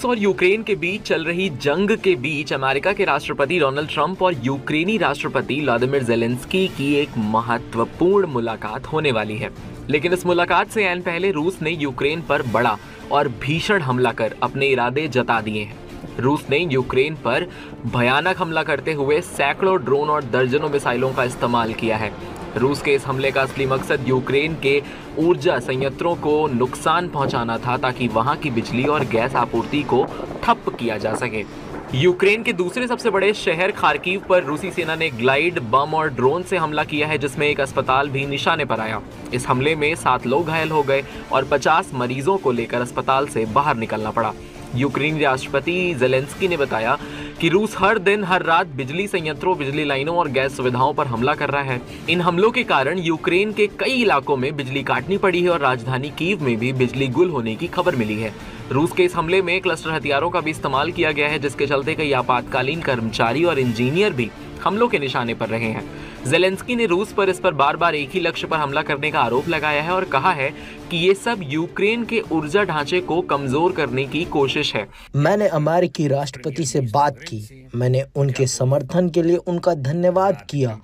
और यूक्रेन के बीच चल रही जंग के बीच अमेरिका के राष्ट्रपति डोनाल्ड ट्रंप और यूक्रेनी राष्ट्रपति व्लादिमीर ज़ेलेंस्की की एक महत्वपूर्ण मुलाकात होने वाली है। लेकिन इस मुलाकात से ऐन पहले रूस ने यूक्रेन पर बड़ा और भीषण हमला कर अपने इरादे जता दिए हैं। रूस ने यूक्रेन पर भयानक हमला करते हुए सैकड़ों ड्रोन और दर्जनों मिसाइलों का इस्तेमाल किया है। रूस के इस हमले का असली मकसद यूक्रेन के ऊर्जा संयंत्रों को नुकसान पहुंचाना था, ताकि वहां की बिजली और गैस आपूर्ति को ठप किया जा सके। यूक्रेन के दूसरे सबसे बड़े शहर खार्किव पर रूसी सेना ने ग्लाइड, बम और ड्रोन से हमला किया है, जिसमें एक अस्पताल भी निशाने पर आया। इस हमले में 7 लोग घायल हो गए और 50 मरीजों को लेकर अस्पताल से बाहर निकलना पड़ा। यूक्रेनी राष्ट्रपति ज़ेलेंस्की ने बताया कि रूस हर दिन हर रात बिजली संयंत्रों, बिजली लाइनों और गैस सुविधाओं पर हमला कर रहा है। इन हमलों के कारण यूक्रेन के कई इलाकों में बिजली काटनी पड़ी है और राजधानी कीव में भी बिजली गुल होने की खबर मिली है। रूस के इस हमले में क्लस्टर हथियारों का भी इस्तेमाल किया गया है, जिसके चलते कई आपातकालीन कर्मचारी और इंजीनियर भी हमलों के निशाने पर रहे हैं। ज़ेलेंस्की ने रूस पर इस पर बार-बार एक ही लक्ष्य पर हमला करने का आरोप लगाया है और कहा है कि ये सब यूक्रेन के ऊर्जा ढांचे को कमजोर करने की कोशिश है। मैंने अमेरिकी राष्ट्रपति से बात की। मैंने उनके समर्थन के लिए उनका धन्यवाद किया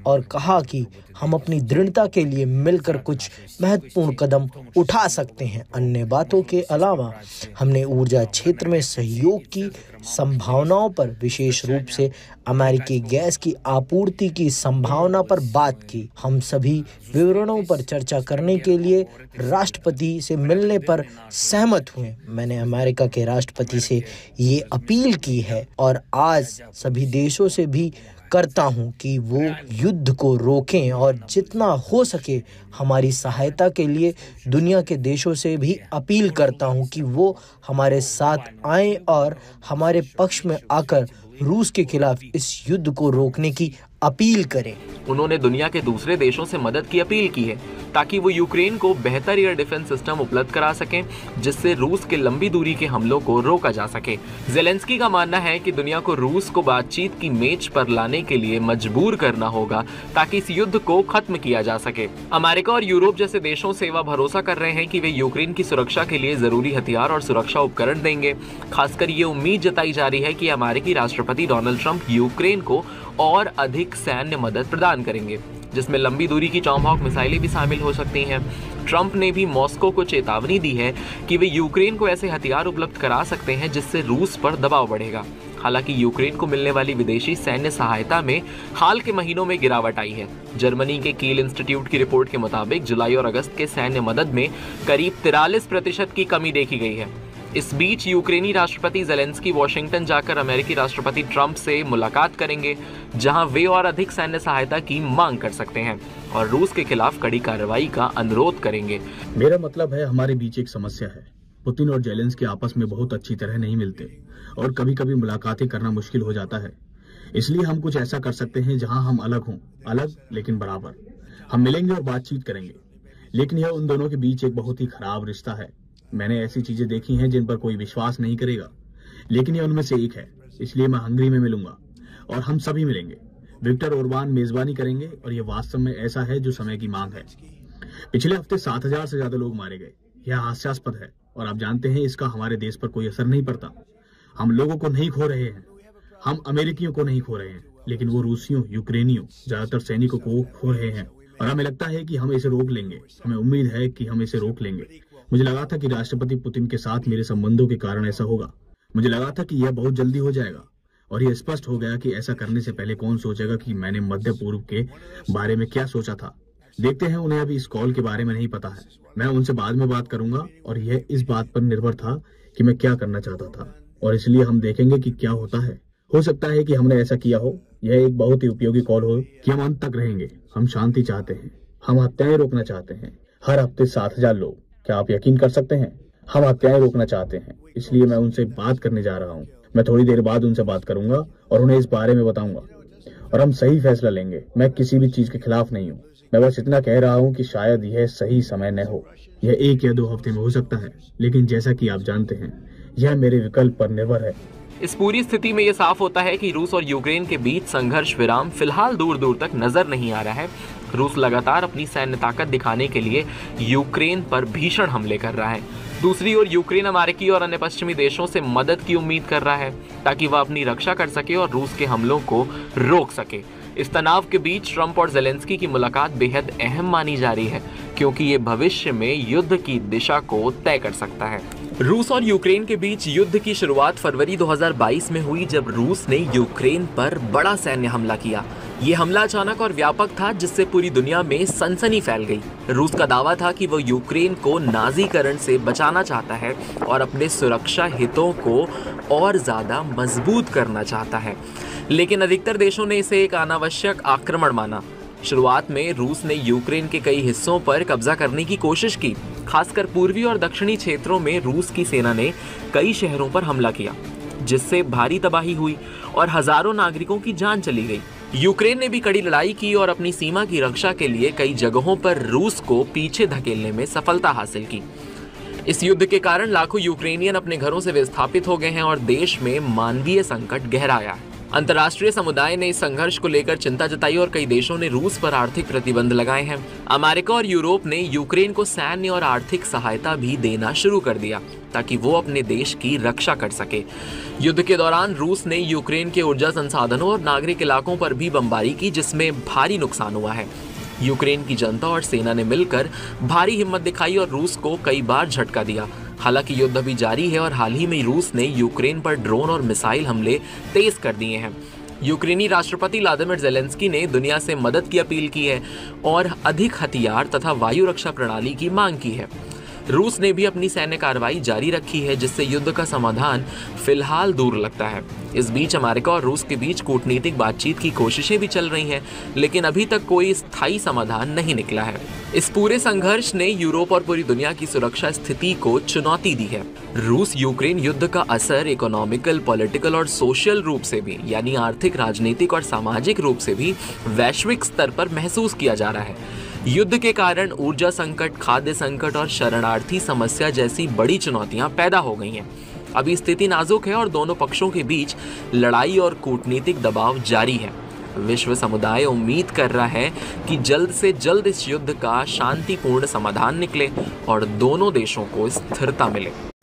और कहा कि हम अपनी दृढ़ता के लिए मिलकर कुछ महत्वपूर्ण कदम उठा सकते हैं। अन्य बातों के अलावा हमने ऊर्जा क्षेत्र में सहयोग की संभावनाओं पर, विशेष रूप से अमेरिकी गैस की आपूर्ति की संभावना पर बात की। हम सभी विवरणों पर चर्चा करने के लिए राष्ट्रपति से मिलने पर सहमत हुए। मैंने अमेरिका के राष्ट्रपति से ये अपील की है और आज सभी देशों से भी करता हूं कि वो युद्ध को रोकें और जितना हो सके हमारी सहायता के लिए दुनिया के देशों से भी अपील करता हूं कि वो हमारे साथ आएं और हमारे पक्ष में आकर रूस के खिलाफ इस युद्ध को रोकने की अपील करें। उन्होंने दुनिया के दूसरे देशों से मदद की अपील की है, ताकि वो यूक्रेन को बेहतर एयर डिफेंस सिस्टम उपलब्ध करा सकें, जिससे रूस के लंबी दूरी के हमलों को रोका जा सके। ज़ेलेंस्की का मानना है कि दुनिया को रूस को बातचीत की मेज पर लाने के लिए मजबूर करना होगा, ताकि इस युद्ध को खत्म किया जा सके। अमेरिका और यूरोप जैसे देशों से वह भरोसा कर रहे हैं कि वे यूक्रेन की सुरक्षा के लिए जरूरी हथियार और सुरक्षा उपकरण देंगे। खासकर ये उम्मीद जताई जा रही है कि अमेरिकी राष्ट्रपति डोनाल्ड ट्रंप यूक्रेन को और अधिक सैन्य मदद प्रदान करेंगे, जिसमें लंबी दूरी की टॉमहॉक मिसाइलें भी शामिल हो सकती हैं। ट्रंप ने भी मॉस्को को चेतावनी दी है कि वे यूक्रेन को ऐसे हथियार उपलब्ध करा सकते हैं जिससे रूस पर दबाव बढ़ेगा। हालांकि यूक्रेन को मिलने वाली विदेशी सैन्य सहायता में हाल के महीनों में गिरावट आई है। जर्मनी के कील इंस्टीट्यूट की रिपोर्ट के मुताबिक जुलाई और अगस्त के सैन्य मदद में करीब 43% की कमी देखी गई है। इस बीच यूक्रेनी राष्ट्रपति ज़ेलेंस्की वॉशिंगटन जाकर अमेरिकी राष्ट्रपति ट्रंप से मुलाकात करेंगे, जहां वे और अधिक सैन्य सहायता की मांग कर सकते हैं और रूस के खिलाफ कड़ी कार्रवाई का अनुरोध करेंगे। मेरा मतलब है, हमारे बीच एक समस्या है। पुतिन और ज़ेलेंस्की आपस में बहुत अच्छी तरह नहीं मिलते और कभी कभी मुलाकातें करना मुश्किल हो जाता है। इसलिए हम कुछ ऐसा कर सकते हैं जहां हम अलग हों, अलग लेकिन बराबर। हम मिलेंगे और बातचीत करेंगे, लेकिन यह उन दोनों के बीच एक बहुत ही खराब रिश्ता है। मैंने ऐसी चीजें देखी हैं जिन पर कोई विश्वास नहीं करेगा, लेकिन यह उनमें से एक है। इसलिए मैं हंगरी में मिलूंगा और हम सभी मिलेंगे। विक्टर ओरबान मेजबानी करेंगे और यह वास्तव में ऐसा है जो समय की मांग है। पिछले हफ्ते 7,000 से ज्यादा लोग मारे गए। यह हास्यास्पद है और आप जानते हैं इसका हमारे देश पर कोई असर नहीं पड़ता। हम लोगों को नहीं खो रहे हैं, हम अमेरिकियों को नहीं खो रहे हैं, लेकिन वो रूसियों, यूक्रेनियों, ज्यादातर सैनिकों को खो रहे हैं और हमें लगता है कि हम इसे रोक लेंगे। हमें उम्मीद है कि हम इसे रोक लेंगे। मुझे लगा था कि राष्ट्रपति पुतिन के साथ मेरे संबंधों के कारण ऐसा होगा। मुझे लगा था कि यह बहुत जल्दी हो जाएगा और यह स्पष्ट हो गया कि ऐसा करने से पहले कौन सोचेगा कि मैंने मध्य पूर्व के बारे में क्या सोचा था। देखते हैं, उन्हें अभी इस कॉल के बारे में नहीं पता है। मैं उनसे बाद में बात करूंगा और यह इस बात पर निर्भर था कि मैं क्या करना चाहता था और इसलिए हम देखेंगे कि क्या होता है। हो सकता है कि हमने ऐसा किया हो। यह एक बहुत ही उपयोगी कॉल हो कि हम अंत तक रहेंगे। हम शांति चाहते हैं, हम हत्याएं रोकना चाहते हैं। हर हफ्ते 7,000 लोग, क्या आप यकीन कर सकते हैं? हम हत्याएं रोकना चाहते हैं। इसलिए मैं उनसे बात करने जा रहा हूं। मैं थोड़ी देर बाद उनसे बात करूंगा और उन्हें इस बारे में बताऊंगा और हम सही फैसला लेंगे। मैं किसी भी चीज के खिलाफ नहीं हूं। मैं बस इतना कह रहा हूं कि शायद यह सही समय न हो। यह 1 या 2 हफ्ते में हो सकता है, लेकिन जैसा कि आप जानते हैं, यह मेरे विकल्प पर निर्भर है। इस पूरी स्थिति में यह साफ होता है कि रूस और यूक्रेन के बीच संघर्ष विराम फिलहाल दूर दूर तक नजर नहीं आ रहा है। रूस लगातार अपनी सैन्य ताकत दिखाने के लिए यूक्रेन पर भीषण हमले कर रहा है। दूसरी ओर यूक्रेन अमेरिकी और अन्य पश्चिमी देशों से मदद की उम्मीद कर रहा है ताकि वह अपनी रक्षा कर सके और रूस के हमलों को रोक सके। इस तनाव के बीच ट्रंप और ज़ेलेंस्की की मुलाकात बेहद अहम मानी जा रही है क्योंकि ये भविष्य में युद्ध की दिशा को तय कर सकता है। रूस और यूक्रेन के बीच युद्ध की शुरुआत फरवरी 2022 में हुई जब रूस ने यूक्रेन पर बड़ा सैन्य हमला किया। ये हमला अचानक और व्यापक था जिससे पूरी दुनिया में सनसनी फैल गई। रूस का दावा था कि वो यूक्रेन को नाज़ीकरण से बचाना चाहता है और अपने सुरक्षा हितों को और ज़्यादा मजबूत करना चाहता है, लेकिन अधिकतर देशों ने इसे एक अनावश्यक आक्रमण माना। शुरुआत में रूस ने यूक्रेन के कई हिस्सों पर कब्जा करने की कोशिश की। खासकर पूर्वी और दक्षिणी क्षेत्रों में रूस की सेना ने कई शहरों पर हमला किया, जिससे भारी तबाही हुई और हजारों नागरिकों की जान चली गई। यूक्रेन ने भी कड़ी लड़ाई की और अपनी सीमा की रक्षा के लिए कई जगहों पर रूस को पीछे धकेलने में सफलता हासिल की। इस युद्ध के कारण लाखों यूक्रेनियन अपने घरों से विस्थापित हो गए हैं और देश में मानवीय संकट गहराया है। अंतर्राष्ट्रीय समुदाय ने इस संघर्ष को लेकर चिंता जताई और कई देशों ने रूस पर आर्थिक प्रतिबंध लगाए हैं। अमेरिका और यूरोप ने यूक्रेन को सैन्य और आर्थिक सहायता भी देना शुरू कर दिया ताकि वो अपने देश की रक्षा कर सके। युद्ध के दौरान रूस ने यूक्रेन के ऊर्जा संसाधनों और नागरिक इलाकों पर भी बमबारी की, जिसमें भारी नुकसान हुआ है। यूक्रेन की जनता और सेना ने मिलकर भारी हिम्मत दिखाई और रूस को कई बार झटका दिया। हालांकि युद्ध अभी जारी है और हाल ही में रूस ने यूक्रेन पर ड्रोन और मिसाइल हमले तेज कर दिए हैं। यूक्रेनी राष्ट्रपति व्लादिमीर ज़ेलेंस्की ने दुनिया से मदद की अपील की है और अधिक हथियार तथा वायु रक्षा प्रणाली की मांग की है। रूस ने भी अपनी सैन्य कार्रवाई जारी रखी है, जिससे युद्ध का समाधान फिलहाल दूर लगता है। इस बीच अमेरिका और रूस के बीच कूटनीतिक बातचीत की कोशिशें भी चल रही हैं, लेकिन अभी तक कोई स्थायी समाधान नहीं निकला है। इस पूरे संघर्ष ने यूरोप और पूरी दुनिया की सुरक्षा स्थिति को चुनौती दी है। रूस यूक्रेन युद्ध का असर इकोनॉमिकल, पॉलिटिकल और सोशल रूप से भी, यानी आर्थिक, राजनीतिक और सामाजिक रूप से भी वैश्विक स्तर पर महसूस किया जा रहा है। युद्ध के कारण ऊर्जा संकट, खाद्य संकट और शरणार्थी समस्या जैसी बड़ी चुनौतियां पैदा हो गई हैं। अभी स्थिति नाजुक है और दोनों पक्षों के बीच लड़ाई और कूटनीतिक दबाव जारी है। विश्व समुदाय उम्मीद कर रहा है कि जल्द से जल्द इस युद्ध का शांतिपूर्ण समाधान निकले और दोनों देशों को स्थिरता मिले।